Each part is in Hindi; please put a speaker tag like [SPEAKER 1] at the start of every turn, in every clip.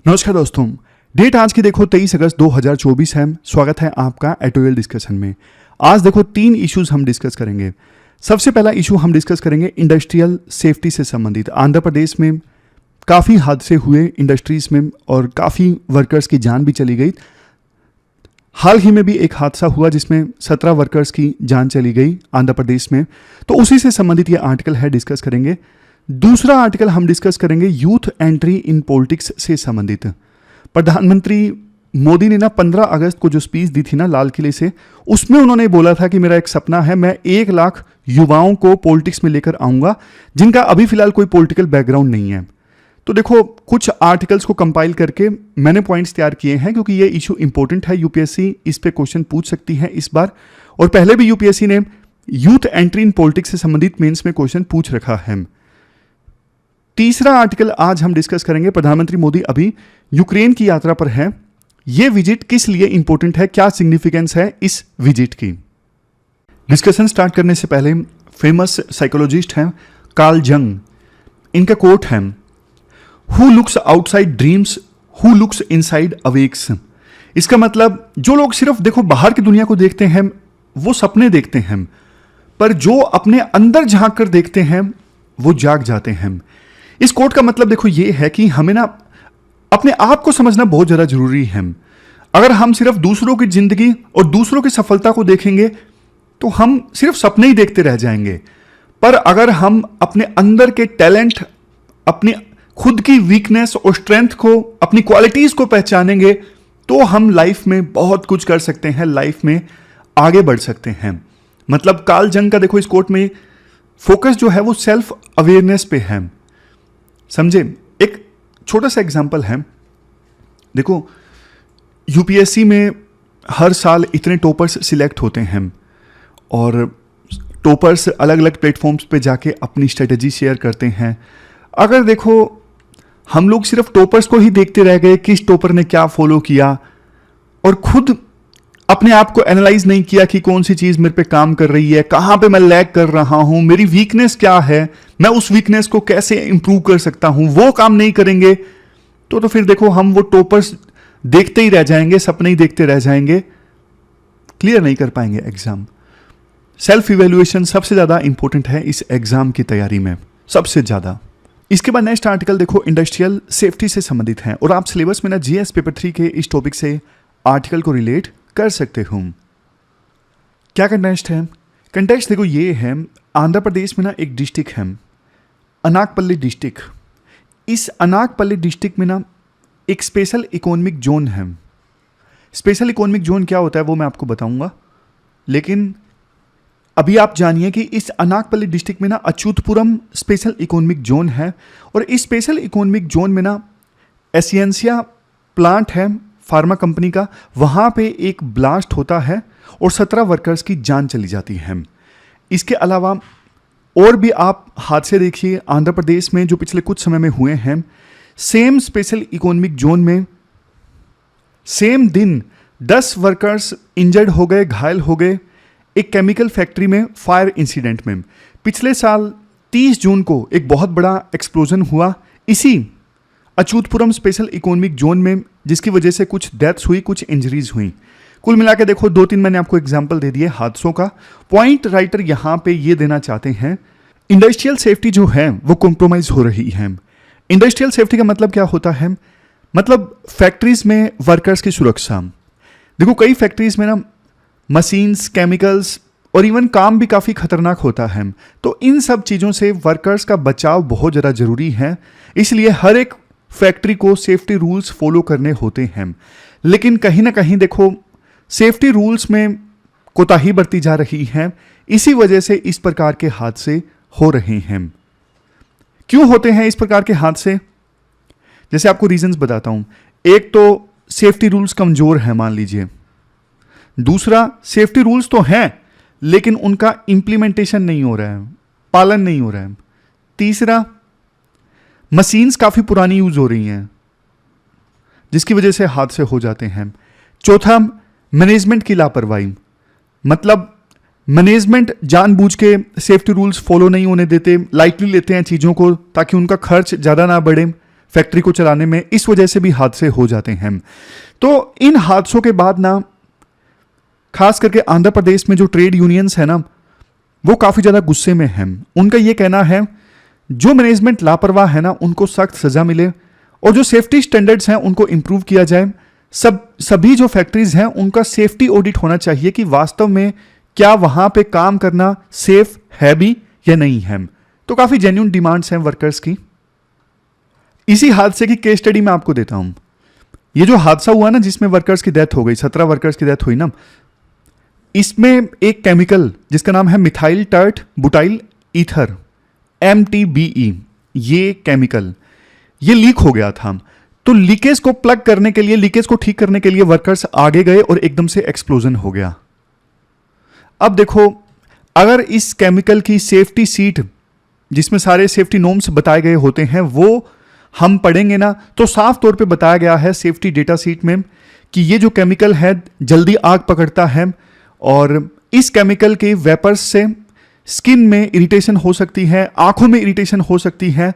[SPEAKER 1] नमस्कार दोस्तों, डेट आज की देखो 23 अगस्त 2024 है। स्वागत है आपका एटोरियल डिस्कशन में। आज देखो 3 इश्यूज हम डिस्कस करेंगे। सबसे पहला इशू हम डिस्कस करेंगे इंडस्ट्रियल सेफ्टी से संबंधित। आंध्र प्रदेश में काफ़ी हादसे हुए इंडस्ट्रीज में और काफ़ी वर्कर्स की जान भी चली गई। हाल ही में भी एक हादसा हुआ जिसमें 17 वर्कर्स की जान चली गई आंध्र प्रदेश में, तो उसी से संबंधित ये आर्टिकल है, डिस्कस करेंगे। दूसरा आर्टिकल हम डिस्कस करेंगे यूथ एंट्री इन पॉलिटिक्स से संबंधित। प्रधानमंत्री मोदी ने 15 अगस्त को जो स्पीच दी थी लाल किले से, उसमें उन्होंने बोला था कि मेरा एक सपना है, मैं 1 लाख युवाओं को पॉलिटिक्स में लेकर आऊंगा जिनका अभी फिलहाल कोई पॉलिटिकल बैकग्राउंड नहीं है। तो देखो कुछ आर्टिकल्स को कंपाइल करके मैंने पॉइंट्स तैयार किए हैं क्योंकि ये इशू इंपॉर्टेंट है। यूपीएससी इस पे क्वेश्चन पूछ सकती है इस बार, और पहले भी यूपीएससी ने यूथ एंट्री इन पॉलिटिक्स से संबंधित मेंस में क्वेश्चन पूछ रखा है। तीसरा आर्टिकल आज हम डिस्कस करेंगे, प्रधानमंत्री मोदी अभी यूक्रेन की यात्रा पर है। यह विजिट किस लिए इंपॉर्टेंट है, क्या सिग्निफिकेंस है इस विजिट की। डिस्कशन स्टार्ट करने से पहले फेमस साइकोलॉजिस्ट हैं कार्ल जंग, इनका कोट है, who looks outside dreams, who looks inside awakes. इसका मतलब जो लोग सिर्फ देखो बाहर की दुनिया को देखते हैं वो सपने देखते हैं, पर जो अपने अंदर झांक कर देखते हैं वो जाग जाते हैं। इस कोट का मतलब देखो ये है कि हमें अपने आप को समझना बहुत ज़्यादा जरूरी है। अगर हम सिर्फ दूसरों की जिंदगी और दूसरों की सफलता को देखेंगे तो हम सिर्फ सपने ही देखते रह जाएंगे, पर अगर हम अपने अंदर के टैलेंट, अपनी खुद की वीकनेस और स्ट्रेंथ को, अपनी क्वालिटीज को पहचानेंगे तो हम लाइफ में बहुत कुछ कर सकते हैं, लाइफ में आगे बढ़ सकते हैं। मतलब कार्ल जंग का देखो इस कोट में फोकस जो है वो सेल्फ अवेयरनेस पे है। समझे, एक छोटा सा एग्जांपल है। देखो यूपीएससी में हर साल इतने टॉपर्स सिलेक्ट होते हैं और टॉपर्स अलग अलग प्लेटफॉर्म्स पे जाके अपनी स्ट्रेटजी शेयर करते हैं। अगर देखो हम लोग सिर्फ टॉपर्स को ही देखते रह गए, किस टॉपर ने क्या फॉलो किया, और खुद अपने आप को एनालाइज नहीं किया कि कौन सी चीज मेरे पे काम कर रही है, कहां पे मैं लैग कर रहा हूं, मेरी वीकनेस क्या है, मैं उस वीकनेस को कैसे इंप्रूव कर सकता हूं, वो काम नहीं करेंगे तो फिर देखो हम वो टॉपर्स देखते ही रह जाएंगे, सपने ही देखते रह जाएंगे, क्लियर नहीं कर पाएंगे एग्जाम। सेल्फ इवेल्युएशन सबसे ज्यादा इंपॉर्टेंट है इस एग्जाम की तैयारी में, सबसे ज्यादा। इसके बाद नेक्स्ट आर्टिकल देखो इंडस्ट्रियल सेफ्टी से संबंधित है, और आप सिलेबस में जीएस पेपर 3 के इस टॉपिक से आर्टिकल को रिलेट कर सकते हो। क्या कंटेक्स्ट है? कंटेक्स्ट देखो ये है, आंध्र प्रदेश में एक डिस्ट्रिक्ट है अनाकपल्ली डिस्ट्रिक्ट। इस अनाकपल्ली डिस्ट्रिक्ट में एक स्पेशल इकोनॉमिक जोन है। स्पेशल इकोनॉमिक जोन क्या होता है वो मैं आपको बताऊंगा, लेकिन अभी आप जानिए कि इस अनाकपल्ली डिस्ट्रिक्ट में अच्युतपुरम स्पेशल इकोनॉमिक जोन है, और इस स्पेशल इकोनॉमिक जोन में एसियंसिया प्लांट है फार्मा कंपनी का, वहां पे एक ब्लास्ट होता है और 17 वर्कर्स की जान चली जाती है। इसके अलावा और भी आप हादसे देखिए आंध्र प्रदेश में जो पिछले कुछ समय में हुए हैं। सेम स्पेशल इकोनॉमिक जोन में सेम दिन 10 वर्कर्स इंजर्ड हो गए, घायल हो गए एक केमिकल फैक्ट्री में फायर इंसिडेंट में। पिछले साल 30 जून को एक बहुत बड़ा एक्सप्लोजन हुआ इसी अच्युतपुरम स्पेशल इकोनॉमिक जोन में, जिसकी वजह से कुछ डेथ्स हुई, कुछ इंजरीज हुई। कुल मिला के देखो 2-3 मैंने आपको एग्जाम्पल दे दिए हादसों का। पॉइंट राइटर यहां पे ये देना चाहते हैं, इंडस्ट्रियल सेफ्टी जो है वो कॉम्प्रोमाइज हो रही है। इंडस्ट्रियल सेफ्टी का मतलब क्या होता है? मतलब फैक्ट्रीज में वर्कर्स की सुरक्षा। देखो कई फैक्ट्रीज में मशीन्स, केमिकल्स और इवन काम भी काफ़ी खतरनाक होता है, तो इन सब चीज़ों से वर्कर्स का बचाव बहुत ज़्यादा ज़रूरी है। इसलिए हर एक फैक्ट्री को सेफ्टी रूल्स फॉलो करने होते हैं, लेकिन कहीं ना कहीं देखो सेफ्टी रूल्स में कोताही बरती जा रही है। इसी वजह से इस प्रकार के हादसे हो रहे हैं। क्यों होते हैं इस प्रकार के हादसे? जैसे आपको रीजंस बताता हूं। एक तो सेफ्टी रूल्स कमजोर है मान लीजिए, दूसरा सेफ्टी रूल्स तो हैं लेकिन उनका इंप्लीमेंटेशन नहीं हो रहा है, पालन नहीं हो रहा है, तीसरा मशीन्स काफी पुरानी यूज हो रही हैं जिसकी वजह से हादसे हो जाते हैं, चौथा मैनेजमेंट की लापरवाही। मतलब मैनेजमेंट जानबूझ के सेफ्टी रूल्स फॉलो नहीं होने देते, लाइटली लेते हैं चीज़ों को ताकि उनका खर्च ज़्यादा ना बढ़े, फैक्ट्री को चलाने में, इस वजह से भी हादसे हो जाते हैं। तो इन हादसों के बाद ना खास करके आंध्र प्रदेश में जो ट्रेड यूनियंस है ना, वो काफ़ी ज़्यादा गुस्से में हैं। उनका ये कहना है जो मैनेजमेंट लापरवाह है ना, उनको सख्त सज़ा मिले और जो सेफ्टी स्टैंडर्ड्स हैं उनको इम्प्रूव किया जाए। सभी जो फैक्ट्रीज हैं उनका सेफ्टी ऑडिट होना चाहिए कि वास्तव में क्या वहाँ पे काम करना सेफ है भी या नहीं है। तो काफ़ी जेन्युइन डिमांड्स हैं वर्कर्स की। इसी हादसे की केस स्टडी मैं आपको देता हूँ। ये जो हादसा हुआ ना जिसमें वर्कर्स की डेथ हो गई, 17 वर्कर्स की डेथ हुई ना, इसमें एक केमिकल जिसका नाम है methyl tert butyl ether, MTBE, ये केमिकल ये लीक हो गया था। तो लीकेज को प्लग करने के लिए, लीकेज को ठीक करने के लिए वर्कर्स आगे गए और एकदम से एक्सप्लोजन हो गया। अब देखो, अगर इस केमिकल की सेफ्टी सीट जिसमें सारे सेफ्टी नॉर्म्स बताए गए होते हैं वो हम पढ़ेंगे ना, तो साफ तौर पे बताया गया है सेफ्टी डेटा सीट में कि ये जो केमिकल है जल्दी आग पकड़ता है और इस केमिकल के वेपर्स से स्किन में इरिटेशन हो सकती है, आंखों में इरिटेशन हो सकती है,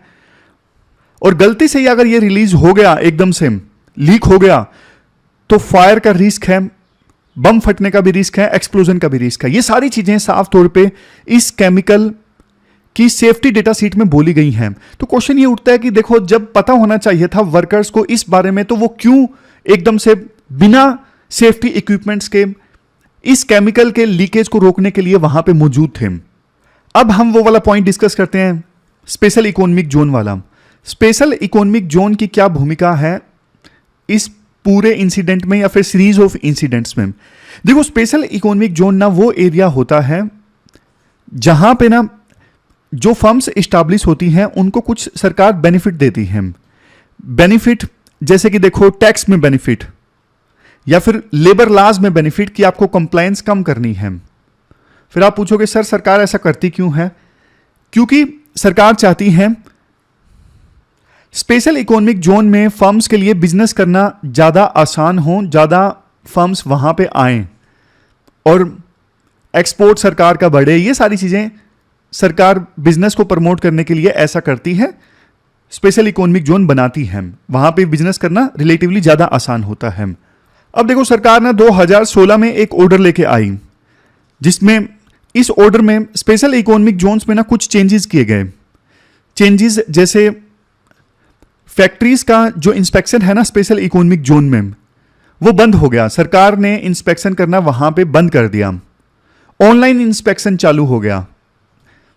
[SPEAKER 1] और गलती से ही अगर ये रिलीज हो गया, एकदम से लीक हो गया, तो फायर का रिस्क है, बम फटने का भी रिस्क है, एक्सप्लोजन का भी रिस्क है। ये सारी चीजें साफ तौर पे इस केमिकल की सेफ्टी डेटा सीट में बोली गई हैं। तो क्वेश्चन ये उठता है कि देखो, जब पता होना चाहिए था वर्कर्स को इस बारे में, तो वो क्यों एकदम से बिना सेफ्टी इक्विपमेंट्स के इस केमिकल के लीकेज को रोकने के लिए वहां पे मौजूद थे। अब हम वो वाला पॉइंट डिस्कस करते हैं, स्पेशल इकोनॉमिक जोन वाला। स्पेशल इकोनॉमिक जोन की क्या भूमिका है इस पूरे इंसिडेंट में या फिर सीरीज ऑफ इंसिडेंट्स में। देखो, स्पेशल इकोनॉमिक जोन ना वो एरिया होता है जहां पे ना जो फर्म्स इस्टेब्लिश होती हैं उनको कुछ सरकार बेनिफिट देती है। बेनिफिट जैसे कि देखो, टैक्स में बेनिफिट या फिर लेबर लॉज में बेनिफिट कि आपको कंप्लायंस कम करनी है। फिर आप पूछोगे सर सरकार ऐसा करती क्यों है? क्योंकि सरकार चाहती है स्पेशल इकोनॉमिक जोन में फर्म्स के लिए बिजनेस करना ज़्यादा आसान हो, ज़्यादा फर्म्स वहाँ पे आएँ और एक्सपोर्ट सरकार का बढ़े। ये सारी चीज़ें सरकार बिजनेस को प्रमोट करने के लिए ऐसा करती है, स्पेशल इकोनॉमिक जोन बनाती है, वहाँ पे बिजनेस करना रिलेटिवली ज़्यादा आसान होता है। अब देखो, सरकार ने 2016 में एक ऑर्डर लेके आई जिसमें इस ऑर्डर में स्पेशल इकोनॉमिक जोन्स में ना कुछ चेंजेस किए गए। चेंजेस जैसे फैक्ट्रीज का जो इंस्पेक्शन है ना स्पेशल इकोनॉमिक जोन में, वो बंद हो गया। सरकार ने इंस्पेक्शन करना वहां पे बंद कर दिया। ऑनलाइन इंस्पेक्शन चालू हो गया,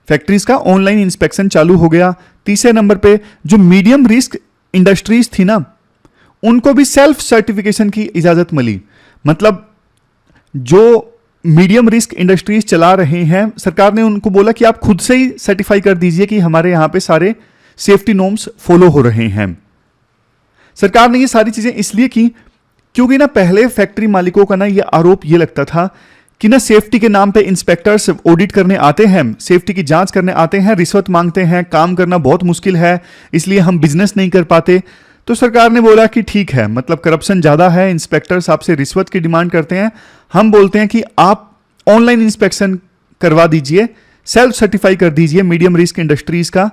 [SPEAKER 1] फैक्ट्रीज का ऑनलाइन इंस्पेक्शन चालू हो गया। तीसरे नंबर पे जो मीडियम रिस्क इंडस्ट्रीज थी ना, उनको भी सेल्फ सर्टिफिकेशन की इजाजत मिली। मतलब जो मीडियम रिस्क इंडस्ट्रीज चला रहे हैं, सरकार ने उनको बोला कि आप खुद से ही सर्टिफाई कर दीजिए कि हमारे यहां पे सारे सेफ्टी नॉर्म्स फॉलो हो रहे हैं। सरकार ने ये सारी चीजें इसलिए की क्योंकि ना पहले फैक्ट्री मालिकों का ना ये आरोप ये लगता था कि ना सेफ्टी के नाम पे इंस्पेक्टर्स ऑडिट करने आते हैं, सेफ्टी की जांच करने आते हैं, रिश्वत मांगते हैं, काम करना बहुत मुश्किल है, इसलिए हम बिजनेस नहीं कर पाते। तो सरकार ने बोला कि ठीक है, मतलब करप्शन ज़्यादा है, इंस्पेक्टर्स आपसे रिश्वत की डिमांड करते हैं, हम बोलते हैं कि आप ऑनलाइन इंस्पेक्शन करवा दीजिए, सेल्फ सर्टिफाई कर दीजिए मीडियम रिस्क इंडस्ट्रीज का,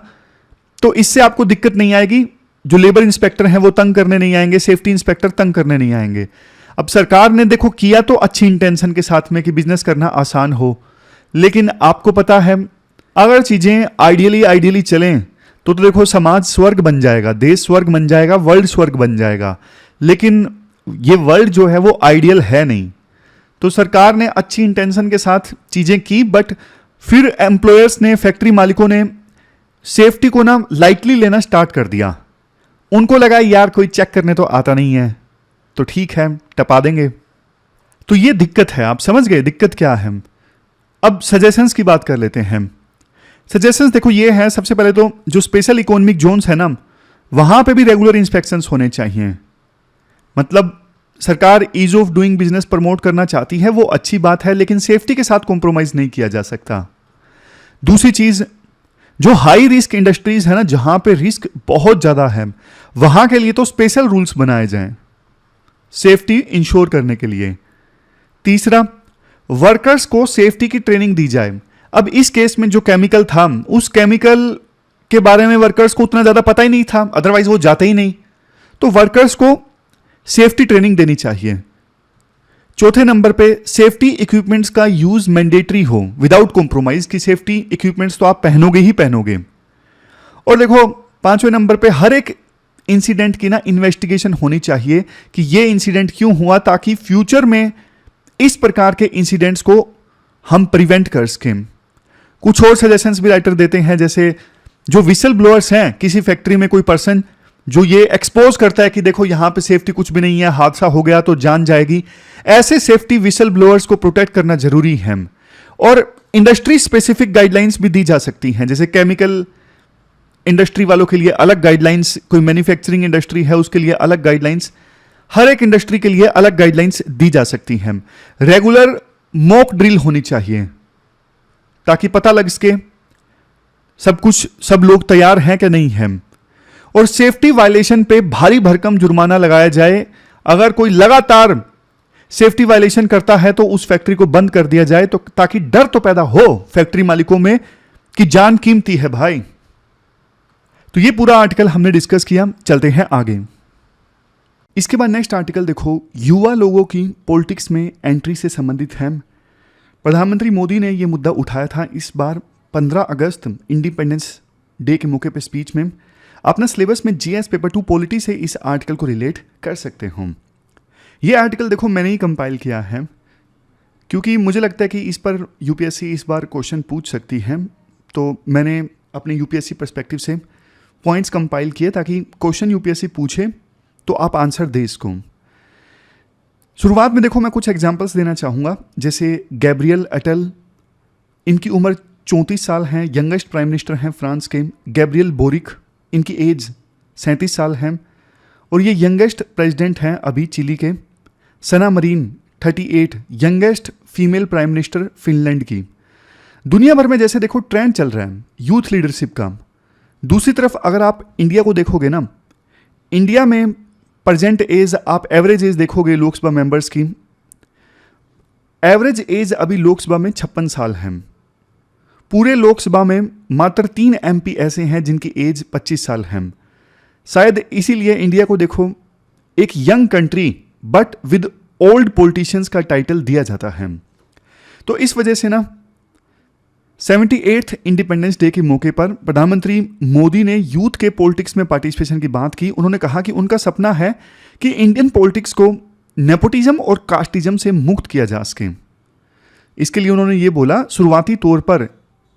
[SPEAKER 1] तो इससे आपको दिक्कत नहीं आएगी। जो लेबर इंस्पेक्टर हैं वो तंग करने नहीं आएंगे, सेफ्टी इंस्पेक्टर तंग करने नहीं आएंगे। अब सरकार ने देखो किया तो अच्छी इंटेंशन के साथ में कि बिजनेस करना आसान हो, लेकिन आपको पता है अगर चीजें आइडियली चलें तो देखो समाज स्वर्ग बन जाएगा, देश स्वर्ग बन जाएगा, वर्ल्ड स्वर्ग बन जाएगा। लेकिन ये वर्ल्ड जो है वो आइडियल है नहीं। तो सरकार ने अच्छी इंटेंशन के साथ चीजें की, बट फिर एम्प्लॉयर्स ने, फैक्ट्री मालिकों ने सेफ्टी को ना लाइटली लेना स्टार्ट कर दिया। उनको लगा यार कोई चेक करने तो आता नहीं है, तो ठीक है टपा देंगे। तो ये दिक्कत है, आप समझ गए दिक्कत क्या है। अब सजेशंस की बात कर लेते हैं। सजेशंस देखो ये है, सबसे पहले तो जो स्पेशल इकोनॉमिक जोन्स है ना, वहां पे भी रेगुलर इंस्पेक्शंस होने चाहिए। मतलब सरकार ease of doing business promote करना चाहती है, वो अच्छी बात है, लेकिन सेफ्टी के साथ कॉम्प्रोमाइज नहीं किया जा सकता। दूसरी चीज, जो हाई रिस्क इंडस्ट्रीज है ना, जहां पे रिस्क बहुत ज्यादा है, वहां के लिए तो स्पेशल रूल्स बनाए जाएं सेफ्टी इंश्योर करने के लिए। तीसरा, वर्कर्स को सेफ्टी की ट्रेनिंग दी जाए। अब इस केस में जो केमिकल था, उस केमिकल के बारे में वर्कर्स को उतना ज़्यादा पता ही नहीं था, अदरवाइज वो जाते ही नहीं। तो वर्कर्स को सेफ्टी ट्रेनिंग देनी चाहिए। चौथे नंबर पे सेफ्टी इक्विपमेंट्स का यूज मैंडेटरी हो विदाउट कॉम्प्रोमाइज, कि सेफ्टी इक्विपमेंट्स तो आप पहनोगे ही पहनोगे। और देखो पांचवें नंबर पे हर एक इंसिडेंट की ना इन्वेस्टिगेशन होनी चाहिए कि ये इंसिडेंट क्यों हुआ, ताकि फ्यूचर में इस प्रकार के इंसिडेंट्स को हम प्रिवेंट कर सकें। कुछ और सजेशंस भी राइटर देते हैं, जैसे जो विसल ब्लोअर्स हैं, किसी फैक्ट्री में कोई पर्सन जो ये एक्सपोज करता है कि देखो यहां पे सेफ्टी कुछ भी नहीं है, हादसा हो गया तो जान जाएगी, ऐसे सेफ्टी विसल ब्लोअर्स को प्रोटेक्ट करना जरूरी है। और इंडस्ट्री स्पेसिफिक गाइडलाइंस भी दी जा सकती हैं, जैसे केमिकल इंडस्ट्री वालों के लिए अलग गाइडलाइंस, कोई मैन्युफैक्चरिंग इंडस्ट्री है उसके लिए अलग गाइडलाइंस, हर एक इंडस्ट्री के लिए अलग गाइडलाइंस दी जा सकती हैं। रेगुलर मॉक ड्रिल होनी चाहिए ताकि पता लग सके सब लोग तैयार हैं कि नहीं हैं। और सेफ्टी वायलेशन पे भारी भरकम जुर्माना लगाया जाए। अगर कोई लगातार सेफ्टी वायलेशन करता है तो उस फैक्ट्री को बंद कर दिया जाए, तो ताकि डर तो पैदा हो फैक्ट्री मालिकों में कि जान कीमती है भाई। तो ये पूरा आर्टिकल हमने डिस्कस किया, चलते हैं आगे। इसके बाद नेक्स्ट आर्टिकल देखो, युवा लोगों की पॉलिटिक्स में एंट्री से संबंधित है। प्रधानमंत्री मोदी ने यह मुद्दा उठाया था इस बार 15 अगस्त इंडिपेंडेंस डे के मौके पर स्पीच में। अपना सिलेबस में जीएस पेपर 2 पॉलिटी से इस आर्टिकल को रिलेट कर सकते हो। यह आर्टिकल देखो मैंने ही कंपाइल किया है, क्योंकि मुझे लगता है कि इस पर यूपीएससी इस बार क्वेश्चन पूछ सकती है। तो मैंने अपने यूपीएससी पर्सपेक्टिव से पॉइंट्स कंपाइल किए ताकि क्वेश्चन यूपीएससी पूछे तो आप आंसर दे इसको। शुरुआत में देखो मैं कुछ एग्जांपल्स देना चाहूँगा, जैसे गैब्रियल अटल, इनकी उम्र 34 साल है, यंगेस्ट प्राइम मिनिस्टर हैं फ्रांस के। गैब्रियल बोरिक, इनकी एज 37 साल है और ये यंगेस्ट प्रेसिडेंट हैं अभी चिली के। Sanna Marin 38, youngest female prime minister Finland की। दुनिया भर में जैसे देखो ट्रेंड चल रहा है यूथ लीडरशिप का, दूसरी तरफ अगर आप इंडिया को देखोगे ना, इंडिया में प्रेजेंट एज, आप एवरेज एज देखोगे लोकसभा मेंबर्स की, एवरेज एज अभी लोकसभा में 56 साल है। पूरे लोकसभा में मात्र 3 एमपी ऐसे हैं जिनकी एज 25 साल है। शायद इसीलिए इंडिया को देखो एक young country but with old politicians का टाइटल दिया जाता है। तो इस वजह से ना 78th इंडिपेंडेंस डे के मौके पर प्रधानमंत्री मोदी ने यूथ के पॉलिटिक्स में पार्टिसिपेशन की बात की। उन्होंने कहा कि उनका सपना है कि इंडियन पॉलिटिक्स को नेपोटिज्म और कास्टिज्म से मुक्त किया जा सके। इसके लिए उन्होंने ये बोला, शुरुआती तौर पर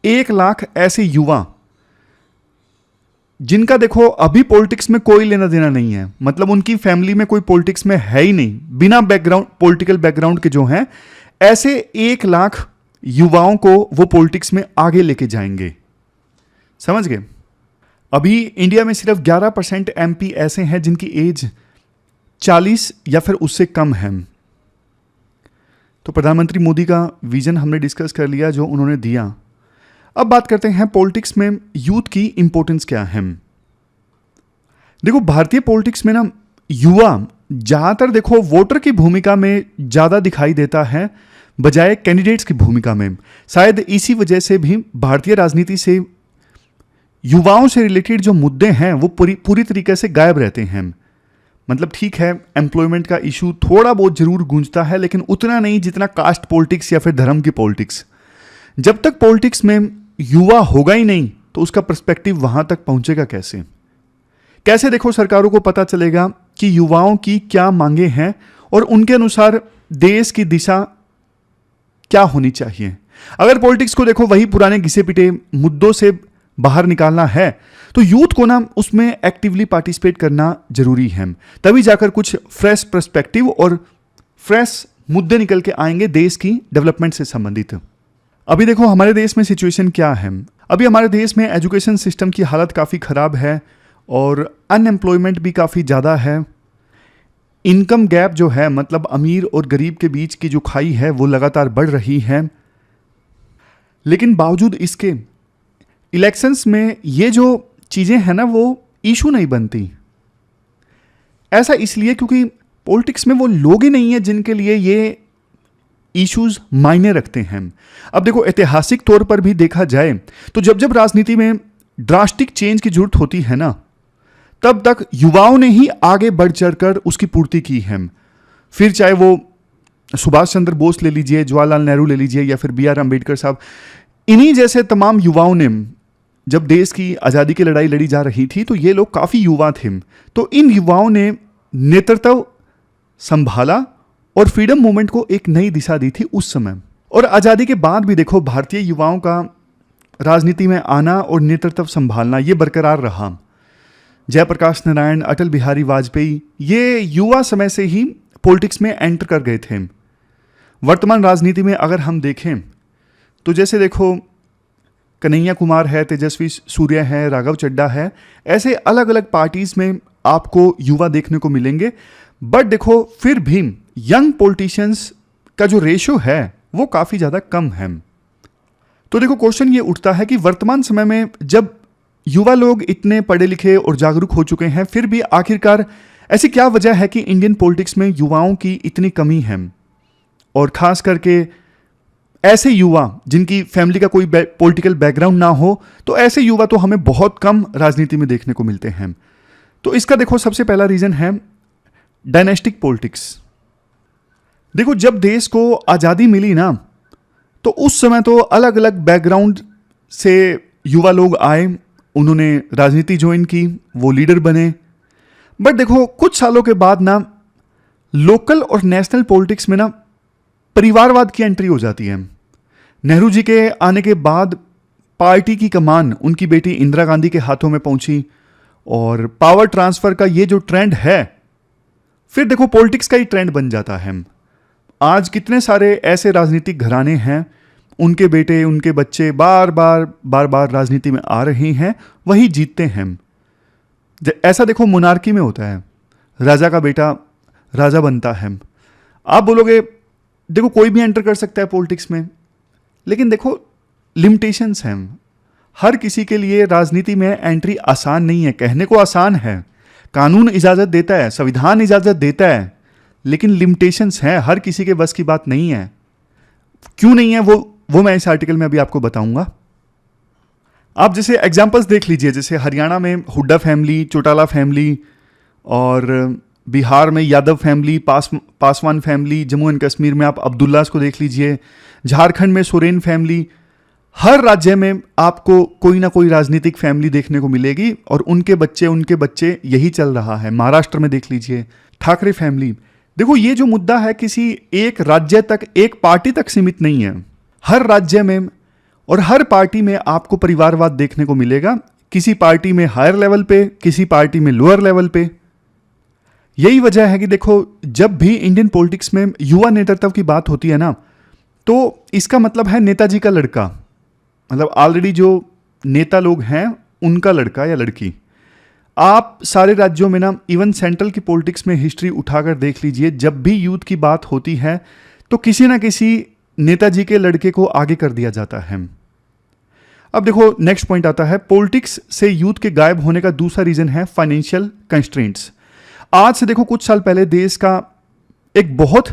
[SPEAKER 1] 1 लाख ऐसे युवा जिनका देखो अभी पॉलिटिक्स में कोई लेना देना नहीं है, मतलब उनकी फैमिली में कोई पॉलिटिक्स में है ही नहीं, बिना बैकग्राउंड पॉलिटिकल बैकग्राउंड के जो हैं, ऐसे 1 लाख युवाओं को वो पॉलिटिक्स में आगे लेके जाएंगे। समझ गए? अभी इंडिया में सिर्फ 11% एमपी ऐसे हैं जिनकी एज 40 या फिर उससे कम है। तो प्रधानमंत्री मोदी का विजन हमने डिस्कस कर लिया जो उन्होंने दिया। अब बात करते हैं पॉलिटिक्स में यूथ की इंपॉर्टेंस क्या है। देखो भारतीय पॉलिटिक्स में ना युवा ज्यादातर देखो वोटर की भूमिका में ज्यादा दिखाई देता है बजाय कैंडिडेट्स की भूमिका में। शायद इसी वजह से भी भारतीय राजनीति से युवाओं से रिलेटेड जो मुद्दे हैं वो पूरी तरीके से गायब रहते हैं। मतलब ठीक है, एम्प्लॉयमेंट का इशू थोड़ा बहुत जरूर गूंजता है, लेकिन उतना नहीं जितना कास्ट पॉलिटिक्स या फिर धर्म की पॉलिटिक्स। जब तक पॉलिटिक्स में युवा होगा ही नहीं तो उसका पर्सपेक्टिव वहां तक पहुंचेगा कैसे? कैसे देखो सरकारों को पता चलेगा कि युवाओं की क्या मांगे हैं और उनके अनुसार देश की दिशा क्या होनी चाहिए। अगर पॉलिटिक्स को देखो वही पुराने घिसे पिटे मुद्दों से बाहर निकालना है तो यूथ को ना उसमें एक्टिवली पार्टिसिपेट करना जरूरी है, तभी जाकर कुछ फ्रेश पर्सपेक्टिव और फ्रेश मुद्दे निकल के आएंगे देश की डेवलपमेंट से संबंधित। अभी देखो हमारे देश में सिचुएशन क्या है। अभी हमारे देश में एजुकेशन सिस्टम की हालत काफ़ी ख़राब है और अनएम्प्लॉयमेंट भी काफ़ी ज़्यादा है। इनकम गैप जो है, मतलब अमीर और गरीब के बीच की जो खाई है वो लगातार बढ़ रही है। लेकिन बावजूद इसके इलेक्शंस में ये जो चीज़ें हैं ना वो इशू नहीं बनती। ऐसा इसलिए क्योंकि पॉलिटिक्स में वो लोग ही नहीं है जिनके लिए ये इश्यूज मायने रखते हैं। अब देखो ऐतिहासिक तौर पर भी देखा जाए तो जब जब राजनीति में ड्रास्टिक चेंज की जरूरत होती है ना, तब तक युवाओं ने ही आगे बढ़ चढ़कर उसकी पूर्ति की है। फिर चाहे वो सुभाष चंद्र बोस ले लीजिए, जवाहरलाल नेहरू ले लीजिए, या फिर B.R. अम्बेडकर साहब, इन्हीं जैसे तमाम युवाओं ने जब देश की आज़ादी की लड़ाई लड़ी जा रही थी तो ये लोग काफ़ी युवा थे, तो इन युवाओं ने नेतृत्व संभाला और फ्रीडम मूवमेंट को एक नई दिशा दी थी उस समय। और आज़ादी के बाद भी देखो भारतीय युवाओं का राजनीति में आना और नेतृत्व संभालना ये बरकरार रहा। जयप्रकाश नारायण, अटल बिहारी वाजपेयी, ये युवा समय से ही पॉलिटिक्स में एंटर कर गए थे। वर्तमान राजनीति में अगर हम देखें तो जैसे देखो कन्हैया कुमार है, तेजस्वी सूर्या है, राघव चड्ढा है, ऐसे अलग अलग पार्टीज में आपको युवा देखने को मिलेंगे। बट देखो फिर भी यंग पॉलिटिशियंस का जो रेशो है वो काफ़ी ज़्यादा कम है। तो देखो क्वेश्चन ये उठता है कि वर्तमान समय में जब युवा लोग इतने पढ़े लिखे और जागरूक हो चुके हैं, फिर भी आखिरकार ऐसी क्या वजह है कि इंडियन पॉलिटिक्स में युवाओं की इतनी कमी है? और ख़ास करके ऐसे युवा जिनकी फैमिली का कोई पॉलिटिकल बैकग्राउंड ना हो, तो ऐसे युवा तो हमें बहुत कम राजनीति में देखने को मिलते हैं। तो इसका देखो सबसे पहला रीज़न है डायनेस्टिक पॉलिटिक्स। देखो जब देश को आज़ादी मिली ना, तो उस समय तो अलग अलग बैकग्राउंड से युवा लोग आए, उन्होंने राजनीति ज्वाइन की, वो लीडर बने। बट देखो कुछ सालों के बाद ना लोकल और नेशनल पॉलिटिक्स में ना परिवारवाद की एंट्री हो जाती है। नेहरू जी के आने के बाद पार्टी की कमान उनकी बेटी इंदिरा गांधी के हाथों में पहुंची और पावर ट्रांसफर का ये जो ट्रेंड है, फिर देखो पॉलिटिक्स का ही ट्रेंड बन जाता है। आज कितने सारे ऐसे राजनीतिक घराने हैं, उनके बेटे उनके बच्चे बार बार राजनीति में आ रहे हैं, वही जीतते हैं। ऐसा देखो मोनार्की में होता है, राजा का बेटा राजा बनता है। आप बोलोगे देखो कोई भी एंटर कर सकता है पॉलिटिक्स में, लेकिन देखो लिमिटेशंस हैं। हर किसी के लिए राजनीति में एंट्री आसान नहीं है। कहने को आसान है, कानून इजाज़त देता है, संविधान इजाज़त देता है, लेकिन लिमिटेशंस हैं, हर किसी के बस की बात नहीं है। क्यों नहीं है वो मैं इस आर्टिकल में अभी आपको बताऊंगा। आप जैसे एग्जांपल्स देख लीजिए, जैसे हरियाणा में हुड्डा फैमिली, चौटाला फैमिली, और बिहार में Yadav family, Paswan family, Jammu and Kashmir में आप अब्दुल्लास को देख लीजिए, झारखंड में सोरेन फैमिली। हर राज्य में आपको कोई ना कोई राजनीतिक फैमिली देखने को मिलेगी और उनके बच्चे यही चल रहा है। महाराष्ट्र में देख लीजिए ठाकरे फैमिली। देखो ये जो मुद्दा है किसी एक राज्य तक, एक पार्टी तक सीमित नहीं है। हर राज्य में और हर पार्टी में आपको परिवारवाद देखने को मिलेगा, किसी पार्टी में हायर लेवल पे, किसी पार्टी में लोअर लेवल पे। यही वजह है कि देखो जब भी इंडियन पॉलिटिक्स में युवा नेतृत्व की बात होती है ना, तो इसका मतलब है नेताजी का लड़का, मतलब ऑलरेडी जो नेता लोग हैं उनका लड़का या लड़की। आप सारे राज्यों में ना, इवन सेंट्रल की पॉलिटिक्स में हिस्ट्री उठाकर देख लीजिए, जब भी यूथ की बात होती है तो किसी ना किसी नेताजी के लड़के को आगे कर दिया जाता है। अब देखो नेक्स्ट पॉइंट आता है, पॉलिटिक्स से यूथ के गायब होने का दूसरा रीजन है फाइनेंशियल कंस्ट्रेंट्स। आज से देखो कुछ साल पहले देश का एक बहुत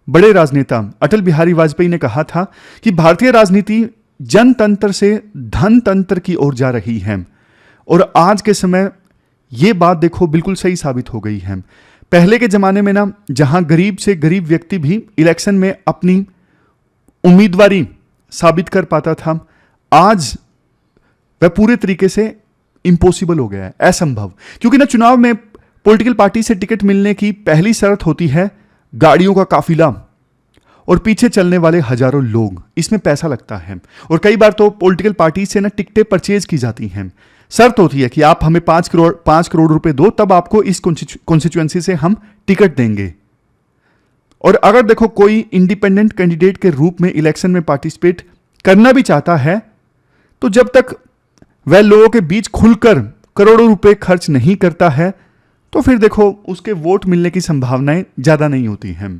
[SPEAKER 1] बड़े राजनेता अटल बिहारी वाजपेयी ने कहा था कि भारतीय राजनीति जनतंत्र से धनतंत्र की ओर जा रही है, और आज के समय ये बात देखो बिल्कुल सही साबित हो गई है। पहले के ज़माने में ना, जहां गरीब से गरीब व्यक्ति भी इलेक्शन में अपनी उम्मीदवारी साबित कर पाता था, आज वह पूरे तरीके से इम्पॉसिबल हो गया है, असंभव। क्योंकि ना चुनाव में पॉलिटिकल पार्टी से टिकट मिलने की पहली शर्त होती है गाड़ियों का काफिला और पीछे चलने वाले हजारों लोग। इसमें पैसा लगता है, और कई बार तो पॉलिटिकल पार्टी से ना टिकटें परचेज की जाती हैं। शर्त होती है कि आप हमें 5 करोड़ रुपए दो, तब आपको इस कॉन्स्टिट्यूएंसी से हम टिकट देंगे। और अगर देखो कोई इंडिपेंडेंट कैंडिडेट के रूप में इलेक्शन में पार्टिसिपेट करना भी चाहता है, तो जब तक वह लोगों के बीच खुलकर करोड़ों रुपए खर्च नहीं करता है, तो फिर देखो उसके वोट मिलने की संभावनाएं ज्यादा नहीं होती हैं।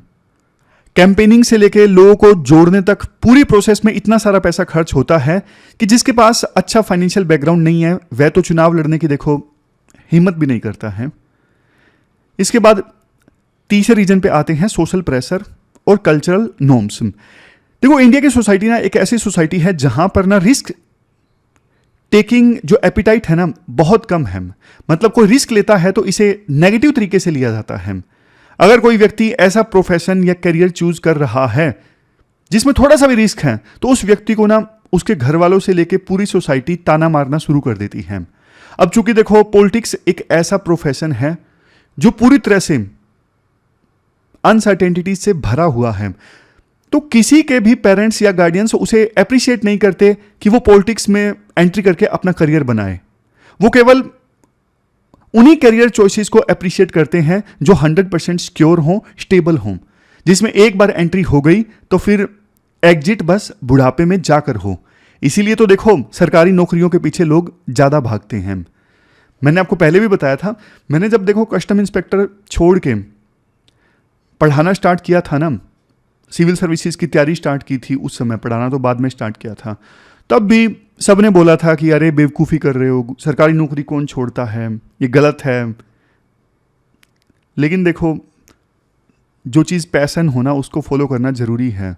[SPEAKER 1] कैंपेनिंग से लेके लोगों को जोड़ने तक पूरी प्रोसेस में इतना सारा पैसा खर्च होता है कि जिसके पास अच्छा फाइनेंशियल बैकग्राउंड नहीं है, वह तो चुनाव लड़ने की देखो हिम्मत भी नहीं करता है। इसके बाद तीसरे रीजन पे आते हैं, सोशल प्रेशर और कल्चरल नॉर्म्स। देखो इंडिया की सोसाइटी ना एक ऐसी सोसाइटी है जहां पर ना रिस्क टेकिंग जो एपिटाइट है ना बहुत कम है। मतलब कोई रिस्क लेता है तो इसे नेगेटिव तरीके से लिया जाता है। अगर कोई व्यक्ति ऐसा प्रोफेशन या करियर चूज कर रहा है जिसमें थोड़ा सा भी रिस्क है तो उस व्यक्ति को ना उसके घर वालों से लेके पूरी सोसाइटी ताना मारना शुरू कर देती है। अब चूंकि देखो पॉलिटिक्स एक ऐसा प्रोफेशन है जो पूरी तरह से अनसर्टेनिटी से भरा हुआ है, तो किसी के भी पेरेंट्स या गार्डियंस उसे अप्रिशिएट नहीं करते कि वो पॉलिटिक्स में एंट्री करके अपना करियर बनाए। वो केवल उन्हीं करियर चॉइसेस को अप्रिशिएट करते हैं जो 100% सिक्योर हों, स्टेबल हों, जिसमें एक बार एंट्री हो गई तो फिर एग्जिट बस बुढ़ापे में जाकर हो। इसीलिए तो देखो सरकारी नौकरियों के पीछे लोग ज़्यादा भागते हैं। मैंने आपको पहले भी बताया था, मैंने जब देखो कस्टम इंस्पेक्टर छोड़ के पढ़ाना स्टार्ट किया था ना, सिविल सर्विसेज की तैयारी स्टार्ट की थी, उस समय पढ़ाना तो बाद में स्टार्ट किया था, तब भी सबने बोला था कि अरे बेवकूफ़ी कर रहे हो, सरकारी नौकरी कौन छोड़ता है, ये गलत है। लेकिन देखो जो चीज़ पैशन होना उसको फॉलो करना ज़रूरी है।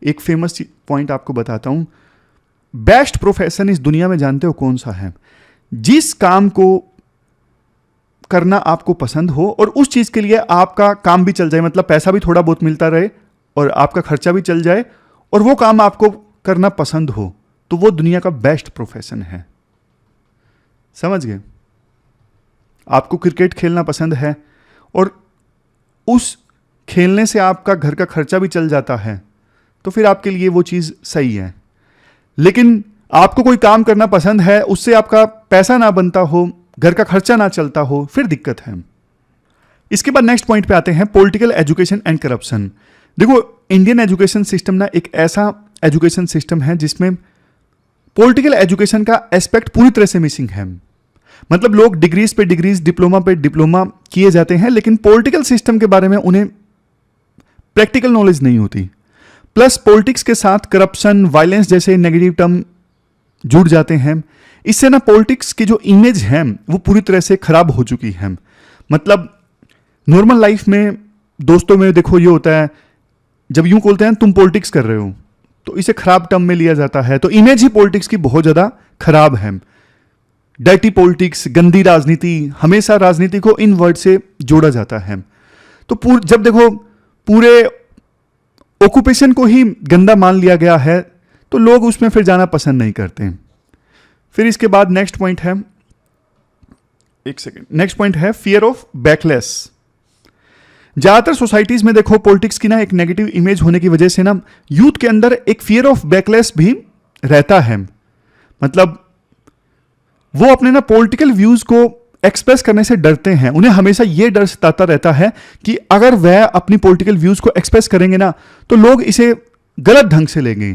[SPEAKER 1] एक फेमस पॉइंट आपको बताता हूँ, बेस्ट प्रोफेशन इस दुनिया में जानते हो कौन सा है? जिस काम को करना आपको पसंद हो और उस चीज़ के लिए आपका काम भी चल जाए, मतलब पैसा भी थोड़ा बहुत मिलता रहे और आपका खर्चा भी चल जाए और वो काम आपको करना पसंद हो, तो वो दुनिया का बेस्ट प्रोफेशन है। समझ गए? आपको क्रिकेट खेलना पसंद है और उस खेलने से आपका घर का खर्चा भी चल जाता है, तो फिर आपके लिए वो चीज़ सही है। लेकिन आपको कोई काम करना पसंद है, उससे आपका पैसा ना बनता हो, घर का खर्चा ना चलता हो, फिर दिक्कत है। इसके बाद नेक्स्ट पॉइंट पे आते हैं, पॉलिटिकल एजुकेशन एंड करप्शन। देखो इंडियन एजुकेशन सिस्टम ना एक ऐसा एजुकेशन सिस्टम है जिसमें पॉलिटिकल एजुकेशन का एस्पेक्ट पूरी तरह से मिसिंग है। मतलब लोग डिग्रीज पे डिग्रीज, डिप्लोमा पे डिप्लोमा किए जाते हैं, लेकिन पॉलिटिकल सिस्टम के बारे में उन्हें प्रैक्टिकल नॉलेज नहीं होती। प्लस पॉलिटिक्स के साथ करप्शन, वायलेंस जैसे नेगेटिव टर्म जुड़ जाते हैं। इससे ना पॉलिटिक्स की जो इमेज है वो पूरी तरह से खराब हो चुकी है। मतलब नॉर्मल लाइफ में दोस्तों में देखो ये होता है, जब यूं बोलते हैं तुम पॉलिटिक्स कर रहे हो तो इसे खराब टर्म में लिया जाता है। तो इमेज ही पॉलिटिक्स की बहुत ज़्यादा खराब है। डर्टी पॉलिटिक्स, गंदी राजनीति, हमेशा राजनीति को इन वर्ड से जोड़ा जाता है। तो जब देखो पूरे ऑक्यूपेशन को ही गंदा मान लिया गया है तो लोग उसमें फिर जाना पसंद नहीं करते। फिर इसके बाद नेक्स्ट पॉइंट है, एक सेकेंड, नेक्स्ट पॉइंट है फियर ऑफ बैकलेस। ज्यादातर सोसाइटीज में देखो पॉलिटिक्स की ना एक नेगेटिव इमेज होने की वजह से ना यूथ के अंदर एक फियर ऑफ बैकलेस भी रहता है। मतलब वो अपने ना पॉलिटिकल व्यूज को एक्सप्रेस करने से डरते हैं। उन्हें हमेशा ये डर सताता रहता है कि अगर वह अपनी पॉलिटिकल व्यूज को एक्सप्रेस करेंगे ना तो लोग इसे गलत ढंग से लेंगे।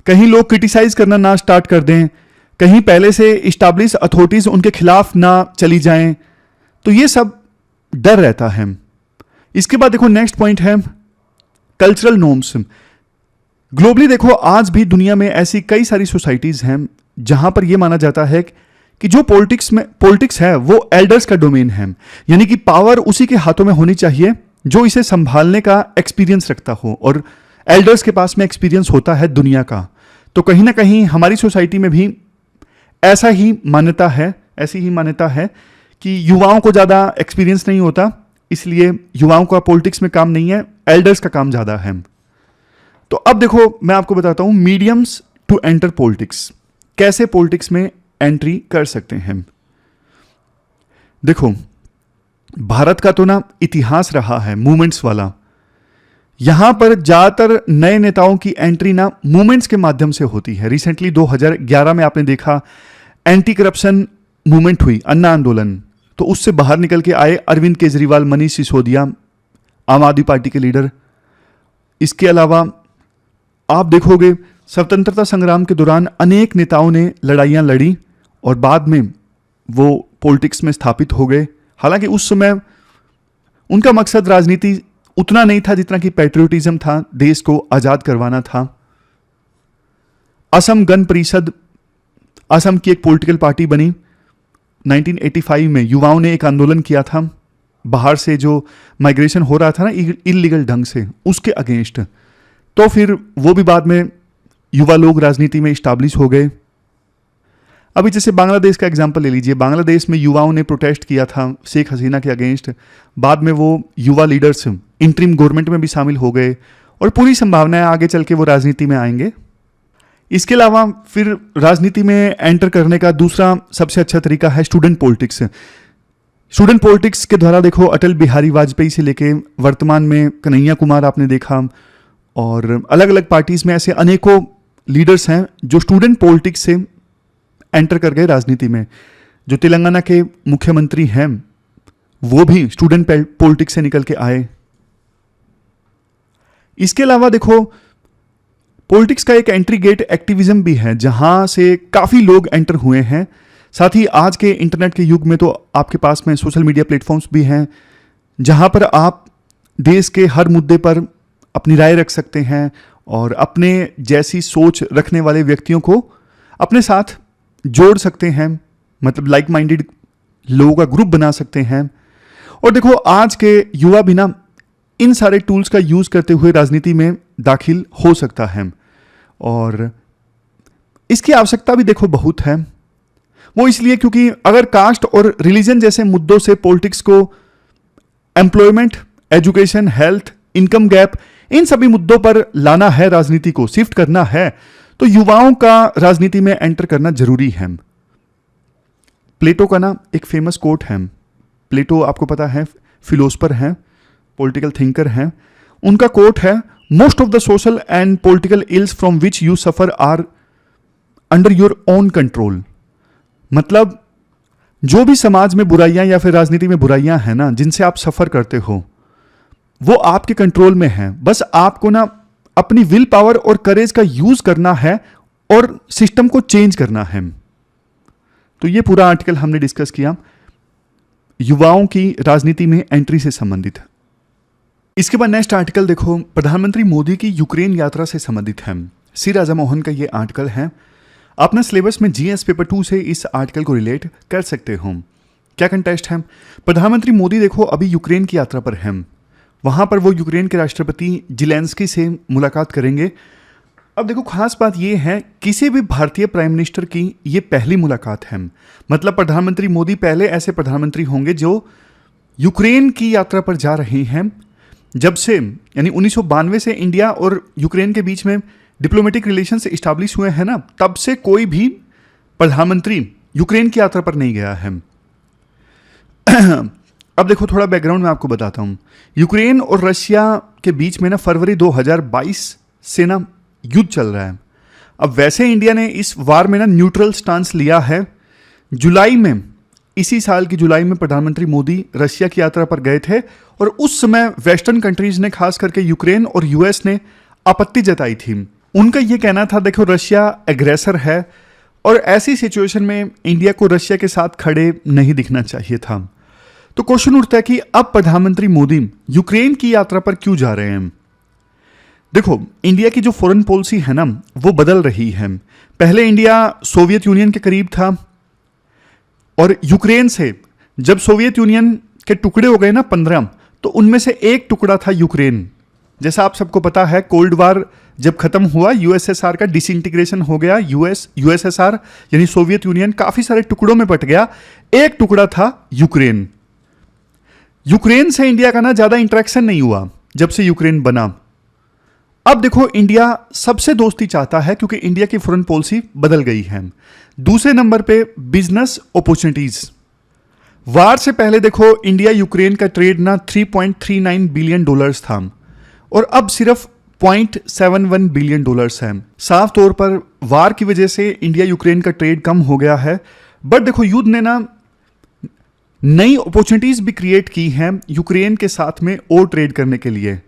[SPEAKER 1] कहीं लोग क्रिटिसाइज करना ना स्टार्ट कर दें, कहीं पहले से इस्टेब्लिश अथॉरिटीज उनके खिलाफ ना चली जाएं, तो ये सब डर रहता है। इसके बाद देखो नेक्स्ट पॉइंट है कल्चरल नॉर्म्स। ग्लोबली देखो आज भी दुनिया में ऐसी कई सारी सोसाइटीज हैं जहां पर यह माना जाता है कि जो पॉलिटिक्स है वो एल्डर्स का डोमेन है, यानी कि पावर उसी के हाथों में होनी चाहिए जो इसे संभालने का एक्सपीरियंस रखता हो, और एल्डर्स के पास में एक्सपीरियंस होता है दुनिया का। तो कहीं ना कहीं हमारी सोसाइटी में भी ऐसी ही मान्यता है कि युवाओं को ज़्यादा एक्सपीरियंस नहीं होता, इसलिए युवाओं का पॉलिटिक्स में काम नहीं है, एल्डर्स का काम ज़्यादा है। तो अब देखो मैं आपको बताता हूं मीडियम्स टू एंटर पॉलिटिक्स, कैसे पॉलिटिक्स में एंट्री कर सकते हैं। देखो भारत का तो ना इतिहास रहा है मूवमेंट्स वाला। यहां पर ज्यादातर नए नेताओं की एंट्री ना मूवमेंट्स के माध्यम से होती है। रिसेंटली 2011 में आपने देखा एंटी करप्शन मूवमेंट हुई, अन्ना आंदोलन, तो उससे बाहर निकल के आए अरविंद केजरीवाल, मनीष सिसोदिया, आम आदमी पार्टी के लीडर। इसके अलावा आप देखोगे स्वतंत्रता संग्राम के दौरान अनेक नेताओं ने लड़ाइयां लड़ी और बाद में वो पॉलिटिक्स में स्थापित हो गए। हालांकि उस समय उनका मकसद राजनीति उतना नहीं था जितना कि पैट्रियोटिज्म था, देश को आजाद करवाना था। असम गण परिषद असम की एक पॉलिटिकल पार्टी बनी। 1985 में युवाओं ने एक आंदोलन किया था, बाहर से जो माइग्रेशन हो रहा था ना इलीगल ढंग से, उसके अगेंस्ट। तो फिर वो भी बाद में युवा लोग राजनीति में इस्टाब्लिश हो गए। अभी जैसे बांग्लादेश का एग्जांपल ले लीजिए, बांग्लादेश में युवाओं ने प्रोटेस्ट किया था शेख हसीना के अगेंस्ट, बाद में वो युवा लीडर्स इंटरिम गवर्नमेंट में भी शामिल हो गए और पूरी संभावना है आगे चल के वो राजनीति में आएंगे। इसके अलावा फिर राजनीति में एंटर करने का दूसरा सबसे अच्छा तरीका है स्टूडेंट पॉलिटिक्स। स्टूडेंट पॉलिटिक्स के द्वारा देखो अटल बिहारी वाजपेयी से लेके वर्तमान में कन्हैया कुमार आपने देखा, और अलग अलग पार्टीज में ऐसे अनेकों लीडर्स हैं जो स्टूडेंट पॉलिटिक्स से एंटर कर गए राजनीति में। जो तेलंगाना के मुख्यमंत्री हैं वो भी स्टूडेंट पॉलिटिक्स से निकल के आए। इसके अलावा देखो पॉलिटिक्स का एक एंट्री गेट एक्टिविज्म भी है, जहां से काफी लोग एंटर हुए हैं। साथ ही आज के इंटरनेट के युग में तो आपके पास में सोशल मीडिया प्लेटफॉर्म्स भी हैं, जहां पर आप देश के हर मुद्दे पर अपनी राय रख सकते हैं और अपने जैसी सोच रखने वाले व्यक्तियों को अपने साथ जोड़ सकते हैं, मतलब लाइक माइंडेड लोगों का ग्रुप बना सकते हैं। और देखो आज के युवा भी ना इन सारे टूल्स का यूज करते हुए राजनीति में दाखिल हो सकता है, और इसकी आवश्यकता भी देखो बहुत है। वो इसलिए क्योंकि अगर कास्ट और रिलीजन जैसे मुद्दों से पॉलिटिक्स को employment, education, health, income gap, इन सभी मुद्दों पर लाना है, राजनीति को शिफ्ट करना है, तो युवाओं का राजनीति में एंटर करना जरूरी है। प्लेटो का ना एक फेमस कोट है, प्लेटो आपको पता है फिलोसफर हैं, पॉलिटिकल थिंकर हैं। उनका कोट है, most of the social and political ills from which you suffer are under your own control. मतलब जो भी समाज में बुराइयां या फिर राजनीति में बुराइयां हैं ना, जिनसे आप सफर करते हो, वो आपके कंट्रोल में है। बस आपको ना अपनी विल पावर और करेज का यूज करना है और सिस्टम को चेंज करना है। तो ये पूरा आर्टिकल हमने डिस्कस किया युवाओं की राजनीति में एंट्री से संबंधित। इसके बाद नेक्स्ट आर्टिकल देखो, प्रधानमंत्री मोदी की यूक्रेन यात्रा से संबंधित है। सी राजा मोहन का ये आर्टिकल है। अपना सिलेबस में जीएस पेपर 2 से इस आर्टिकल को रिलेट कर सकते हो। क्या कंटेस्ट है? प्रधानमंत्री मोदी देखो अभी यूक्रेन की यात्रा पर हैं। वहां पर वो यूक्रेन के राष्ट्रपति ज़ेलेंस्की से मुलाकात करेंगे। अब देखो खास बात ये है, किसी भी भारतीय प्राइम मिनिस्टर की ये पहली मुलाकात है। मतलब प्रधानमंत्री मोदी पहले ऐसे प्रधानमंत्री होंगे जो यूक्रेन की यात्रा पर जा रहे हैं। जब से यानी 1992 से इंडिया और यूक्रेन के बीच में डिप्लोमेटिक रिलेशंस इस्टेब्लिश हुए हैं ना, तब से कोई भी प्रधानमंत्री यूक्रेन की यात्रा पर नहीं गया है। अब देखो थोड़ा बैकग्राउंड में आपको बताता हूं। यूक्रेन और रशिया के बीच में ना फरवरी 2022 से ना युद्ध चल रहा है। अब वैसे इंडिया ने इस वार में ना न्यूट्रल स्टांस लिया है। जुलाई में, इसी साल की जुलाई में प्रधानमंत्री मोदी रशिया की यात्रा पर गए थे और उस समय वेस्टर्न कंट्रीज ने, खास करके यूक्रेन और यूएस ने आपत्ति जताई थी। उनका यह कहना था देखो रशिया एग्रेसर है और ऐसी सिचुएशन में इंडिया को रशिया के साथ खड़े नहीं दिखना चाहिए था। तो क्वेश्चन उठता है कि अब प्रधानमंत्री मोदी यूक्रेन की यात्रा पर क्यों जा रहे हैं? देखो इंडिया की जो फॉरेन पॉलिसी है ना, वो बदल रही है। पहले इंडिया सोवियत यूनियन के करीब था और यूक्रेन से जब सोवियत यूनियन के टुकड़े हो गए ना 15, तो उनमें से एक टुकड़ा था यूक्रेन। जैसा आप सबको पता है, कोल्ड वार जब खत्म हुआ, यूएसएसआर का डिसइंटीग्रेशन हो गया, यूएसएसआर यानी सोवियत यूनियन काफी सारे टुकड़ों में बट गया। एक टुकड़ा था यूक्रेन। यूक्रेन से इंडिया का ना ज्यादा इंटरेक्शन नहीं हुआ जब से यूक्रेन बना। अब देखो इंडिया सबसे दोस्ती चाहता है क्योंकि इंडिया की फॉरेन पॉलिसी बदल गई है। दूसरे नंबर पे बिजनेस अपॉर्चुनिटीज। वार से पहले देखो इंडिया यूक्रेन का ट्रेड ना $3.39 बिलियन था और अब सिर्फ $0.71 बिलियन है। साफ तौर पर वार की वजह से इंडिया यूक्रेन का ट्रेड कम हो गया है। बट देखो युद्ध ने ना नई अपॉर्चुनिटीज भी क्रिएट की हैं यूक्रेन के साथ में और ट्रेड करने के लिए।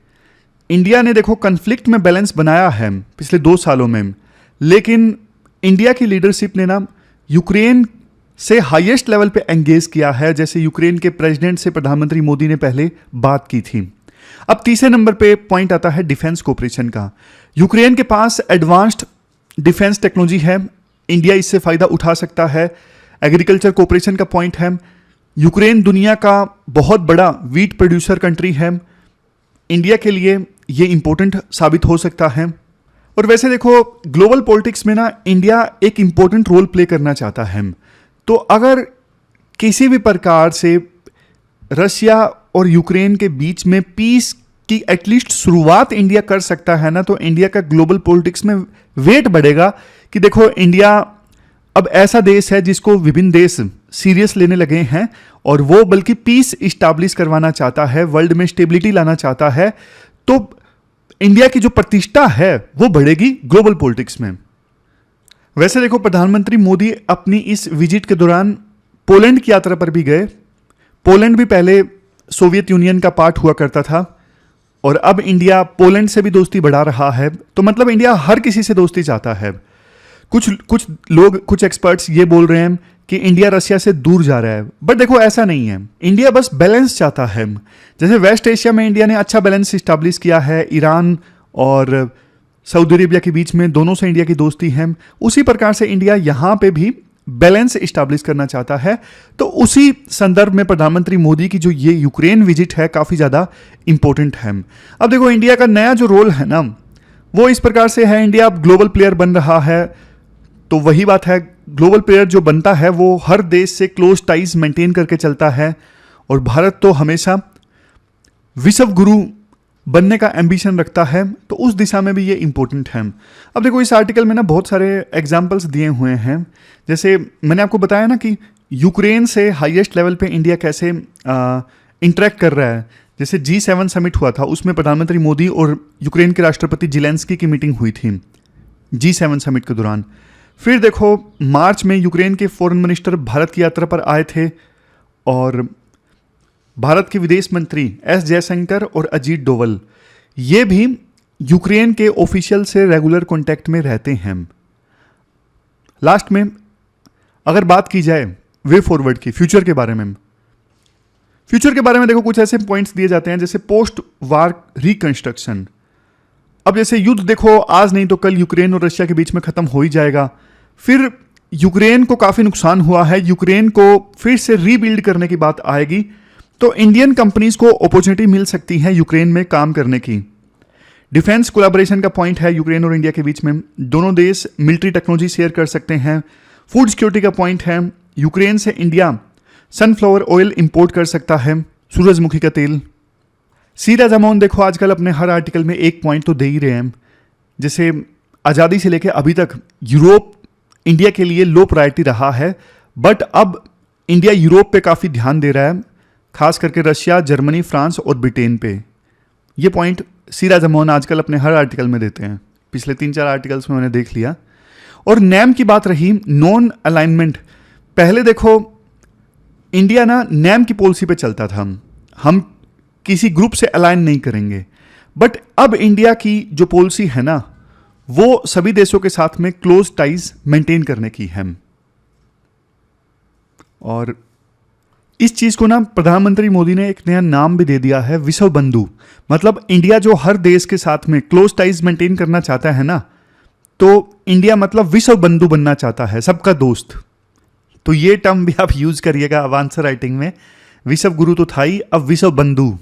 [SPEAKER 1] इंडिया ने देखो कन्फ्लिक्ट में बैलेंस बनाया है पिछले 2 सालों में, लेकिन इंडिया की लीडरशिप ने ना यूक्रेन से हाईएस्ट लेवल पे एंगेज किया है, जैसे यूक्रेन के प्रेसिडेंट से प्रधानमंत्री मोदी ने पहले बात की थी। अब तीसरे नंबर पे पॉइंट आता है डिफेंस कोऑपरेशन का। यूक्रेन के पास एडवांस्ड डिफेंस टेक्नोलॉजी है, इंडिया इससे फायदा उठा सकता है। एग्रीकल्चर कोऑपरेशन का पॉइंट है। यूक्रेन दुनिया का बहुत बड़ा वीट प्रोड्यूसर कंट्री है, इंडिया के लिए ये इंपॉर्टेंट साबित हो सकता है। और वैसे देखो ग्लोबल पॉलिटिक्स में ना इंडिया एक इंपॉर्टेंट रोल प्ले करना चाहता है। तो अगर किसी भी प्रकार से रशिया और यूक्रेन के बीच में पीस की एटलीस्ट शुरुआत इंडिया कर सकता है ना, तो इंडिया का ग्लोबल पॉलिटिक्स में वेट बढ़ेगा कि देखो इंडिया अब ऐसा देश है जिसको विभिन्न देश सीरियस लेने लगे हैं और वो बल्कि पीस इस्टेब्लिश करवाना चाहता है, वर्ल्ड में स्टेबिलिटी लाना चाहता है। तो इंडिया की जो प्रतिष्ठा है वो बढ़ेगी ग्लोबल पॉलिटिक्स में। वैसे देखो प्रधानमंत्री मोदी अपनी इस विजिट के दौरान पोलैंड की यात्रा पर भी गए। पोलैंड भी पहले सोवियत यूनियन का पार्ट हुआ करता था और अब इंडिया पोलैंड से भी दोस्ती बढ़ा रहा है। तो मतलब इंडिया हर किसी से दोस्ती चाहता है। कुछ लोग, कुछ एक्सपर्ट्स ये बोल रहे हैं कि इंडिया रशिया से दूर जा रहा है, बट देखो ऐसा नहीं है। इंडिया बस बैलेंस चाहता है। जैसे वेस्ट एशिया में इंडिया ने अच्छा बैलेंस इस्टेब्लिश किया है, ईरान और सऊदी अरेबिया के बीच में दोनों से इंडिया की दोस्ती है, उसी प्रकार से इंडिया यहाँ पे भी बैलेंस इस्टेब्लिश करना चाहता है। तो उसी संदर्भ में प्रधानमंत्री मोदी की जो ये यूक्रेन विजिट है काफ़ी ज़्यादा इंपॉर्टेंट है। अब देखो इंडिया का नया जो रोल है ना वो इस प्रकार से है, इंडिया अब ग्लोबल प्लेयर बन रहा है। तो वही बात है, ग्लोबल प्लेयर जो बनता है वो हर देश से क्लोज टाइज मेंटेन करके चलता है और भारत तो हमेशा विश्व गुरु बनने का एम्बिशन रखता है। तो उस दिशा में भी ये इंपॉर्टेंट है। अब देखो इस आर्टिकल में ना बहुत सारे एग्जाम्पल्स दिए हुए हैं। जैसे मैंने आपको बताया ना कि यूक्रेन से हाईएस्ट लेवल पे इंडिया कैसे इंटरेक्ट कर रहा है। जैसे G7 समिट हुआ था, उसमें प्रधानमंत्री मोदी और यूक्रेन के राष्ट्रपति जेलेंस्की की मीटिंग हुई थी G7 समिट के दौरान। फिर देखो मार्च में यूक्रेन के फॉरेन मिनिस्टर भारत की यात्रा पर आए थे और भारत के विदेश मंत्री एस जयशंकर और अजीत डोवल ये भी यूक्रेन के ऑफिशियल से रेगुलर कांटेक्ट में रहते हैं। लास्ट में अगर बात की जाए वे फॉरवर्ड की, फ्यूचर के बारे में देखो कुछ ऐसे पॉइंट्स दिए जाते हैं जैसे पोस्ट वार रिकंस्ट्रक्शन। अब जैसे युद्ध देखो आज नहीं तो कल यूक्रेन और रशिया के बीच में खत्म हो ही जाएगा। फिर यूक्रेन को काफी नुकसान हुआ है, यूक्रेन को फिर से रीबिल्ड करने की बात आएगी। तो इंडियन कंपनीज को अपॉर्चुनिटी मिल सकती है यूक्रेन में काम करने की। डिफेंस कोलैबोरेशन का पॉइंट है यूक्रेन और इंडिया के बीच में, दोनों देश मिलिट्री टेक्नोलॉजी शेयर कर सकते हैं। फूड सिक्योरिटी का पॉइंट है, यूक्रेन से इंडिया सनफ्लावर ऑयल इंपोर्ट कर सकता है, सूरजमुखी का तेल। सीधा जमाउन देखो आजकल अपने हर आर्टिकल में एक पॉइंट तो दे ही रहे हैं। जैसे आज़ादी से लेकर अभी तक यूरोप इंडिया के लिए लो प्रायोरिटी रहा है, बट अब इंडिया यूरोप पे काफ़ी ध्यान दे रहा है, खास करके रशिया, जर्मनी, फ्रांस और ब्रिटेन पे। ये पॉइंट सीरा जमोन आजकल अपने हर आर्टिकल में देते हैं। पिछले 3-4 आर्टिकल्स में मैंने देख लिया। और नैम की बात रही, नॉन अलाइनमेंट। पहले देखो इंडिया ना नैम की पॉलिसी पे चलता था, हम किसी ग्रुप से अलाइन नहीं करेंगे। बट अब इंडिया की जो पॉलिसी है ना वो सभी देशों के साथ में क्लोज टाइज मेंटेन करने की है। और इस चीज को ना प्रधानमंत्री मोदी ने एक नया नाम भी दे दिया है, विश्व बंधु। मतलब इंडिया जो हर देश के साथ में क्लोज टाइज मेंटेन करना चाहता है ना, तो इंडिया मतलब विश्व बंधु बनना चाहता है, सबका दोस्त। तो ये टर्म भी आप यूज करिएगा अब आंसर राइटिंग में। विश्व गुरु तो था ही, अब विश्व बंधु।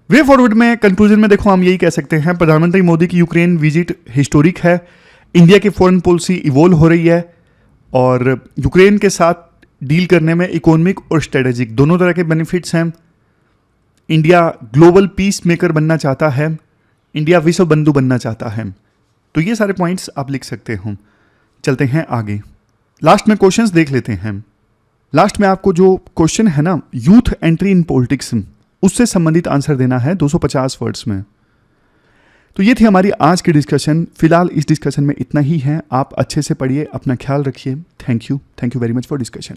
[SPEAKER 1] वे फॉरवर्ड में कंक्लूजन में देखो हम यही कह सकते हैं, प्रधानमंत्री मोदी की यूक्रेन विजिट हिस्टोरिक है। इंडिया की फॉरेन पॉलिसी इवॉल्व हो रही है और यूक्रेन के साथ डील करने में इकोनॉमिक और स्ट्रेटेजिक दोनों तरह के बेनिफिट्स हैं। इंडिया ग्लोबल पीस मेकर बनना चाहता है, इंडिया विश्व बंधु बनना चाहता है। तो ये सारे पॉइंट्स आप लिख सकते हो। चलते हैं आगे, लास्ट में क्वेश्चंस देख लेते हैं। लास्ट में आपको जो क्वेश्चन है ना, यूथ एंट्री इन पॉलिटिक्स, उससे संबंधित आंसर देना है 250 वर्ड्स में। तो ये थी हमारी आज की डिस्कशन। फिलहाल इस डिस्कशन में इतना ही है। आप अच्छे से पढ़िए, अपना ख्याल रखिए। Thank you very much for discussion.